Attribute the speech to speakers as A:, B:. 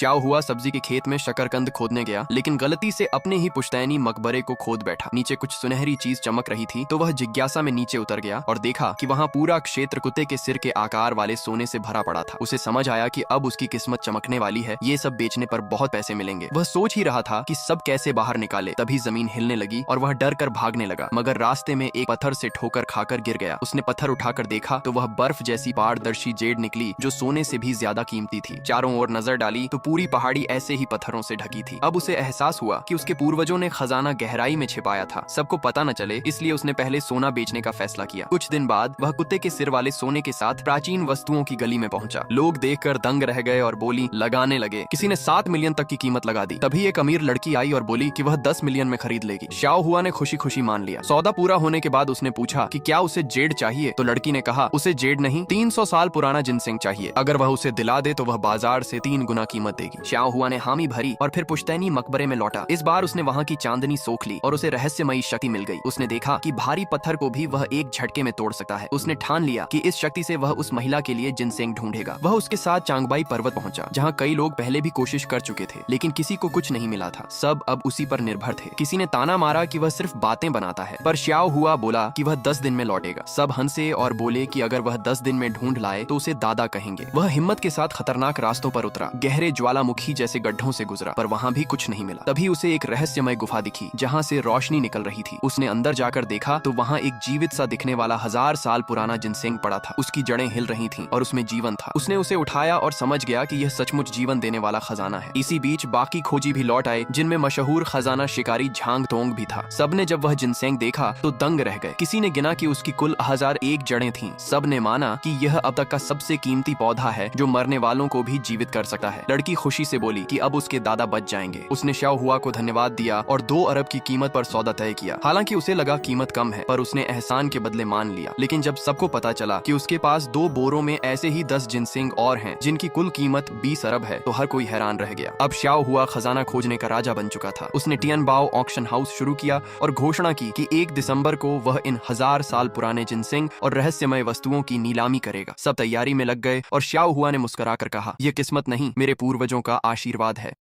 A: श्याओ हुआ सब्जी के खेत में शकरकंद खोदने गया, लेकिन गलती से अपने ही पुश्तैनी मकबरे को खोद बैठा। नीचे कुछ सुनहरी चीज चमक रही थी तो वह जिज्ञासा में नीचे उतर गया और देखा कि वहाँ पूरा क्षेत्र कुत्ते के सिर के आकार वाले सोने से भरा पड़ा था। उसे समझ आया कि अब उसकी किस्मत चमकने वाली है, ये सब बेचने पर बहुत पैसे मिलेंगे। वह सोच ही रहा था कि सब कैसे बाहर निकाले, तभी जमीन हिलने लगी और वह डर कर भागने लगा, मगर रास्ते में एक पत्थर से ठोकर खाकर गिर गया। उसने पत्थर उठाकर देखा तो वह बर्फ जैसी पारदर्शी जेड निकली जो सोने से भी ज्यादा कीमती थी। चारों ओर नजर डाली तो पूरी पहाड़ी ऐसे ही पत्थरों से ढकी थी। अब उसे एहसास हुआ कि उसके पूर्वजों ने खजाना गहराई में छिपाया था, सबको पता न चले, इसलिए उसने पहले सोना बेचने का फैसला किया। कुछ दिन बाद वह कुत्ते के सिर वाले सोने के साथ प्राचीन वस्तुओं की गली में पहुंचा। लोग देखकर दंग रह गए और बोली लगाने लगे। किसी ने 7 मिलियन तक की कीमत लगा दी। तभी एक अमीर लड़की आई और बोली कि वह 10 मिलियन में खरीद लेगी। श्याओ हुआ ने खुशी खुशी मान लिया। सौदा पूरा होने के बाद उसने पूछा कि क्या उसे जेड चाहिए, तो लड़की ने कहा उसे जेड नहीं, 300 साल पुराना जिनसेंग चाहिए। अगर वह उसे दिला दे तो वह बाजार से 3 गुना कीमत देगी। श्याओ हुआ ने हामी भरी और फिर पुश्तैनी मकबरे में लौटा। इस बार उसने वहाँ की चांदनी सोख ली और उसे रहस्यमयी शक्ति मिल गई। उसने देखा कि भारी पत्थर को भी वह एक झटके में तोड़ सकता है। उसने ठान लिया कि इस शक्ति से वह उस महिला के लिए जिनसेंग ढूंढेगा। वह उसके साथ चांगबाई पर्वत पहुंचा, जहाँ कई लोग पहले भी कोशिश कर चुके थे, लेकिन किसी को कुछ नहीं मिला था। सब अब उसी पर निर्भर थे। किसी ने ताना मारा कि वह सिर्फ बातें बनाता है, पर श्याओ हुआ बोला कि वह 10 दिन में लौटेगा। सब हंसे और बोले कि अगर वह 10 दिन में ढूंढ लाए तो उसे दादा कहेंगे। वह हिम्मत के साथ खतरनाक रास्तों पर उतरा, गहरे ज्वालामुखी जैसे गड्ढों से गुजरा, पर वहाँ भी कुछ नहीं मिला। तभी उसे एक रहस्यमय गुफा दिखी जहाँ से रोशनी निकल रही थी। उसने अंदर जाकर देखा तो वहाँ एक जीवित सा दिखने वाला 1000 साल पुराना जिनसेंग पड़ा था। उसकी जड़ें हिल रही थीं और उसमें जीवन था। उसने उसे उठाया और समझ गया कि यह सचमुच जीवन देने वाला खजाना है। इसी बीच बाकी खोजी भी लौट आए, जिनमें मशहूर खजाना शिकारी झांग तोंग भी था। सबने जब वह जिनसेंग देखा तो दंग रह गए। किसी ने गिना कि उसकी कुल 1001 जड़ें थीं। सब ने माना कि यह अब तक का सबसे कीमती पौधा है जो मरने वालों को भी जीवित कर सकता है। लड़की खुशी से बोली कि अब उसके दादा बच जाएंगे। उसने श्याओ हुआ को धन्यवाद दिया और 2 अरब की कीमत पर सौदा तय किया। हालांकि उसे लगा कीमत कम है, पर उसने एहसान के बदले मान लिया। लेकिन जब सबको पता चला कि उसके पास 2 बोरों में ऐसे ही 10 जिनसेंग और हैं, जिनकी कुल कीमत 20 अरब है, तो हर कोई हैरान रह गया। अब श्याओ हुआ खजाना खोजने का राजा बन चुका था। उसने टियनबाओ ऑक्शन हाउस शुरू किया और घोषणा की कि 1 दिसंबर को वह इन 1000 साल पुराने जिनसेंग और रहस्यमय वस्तुओं की नीलामी करेगा। सब तैयारी में लग गए और श्याओ हुआ ने मुस्कुराकर कहा, यह किस्मत नहीं, मेरे पूर्वजों का आशीर्वाद है।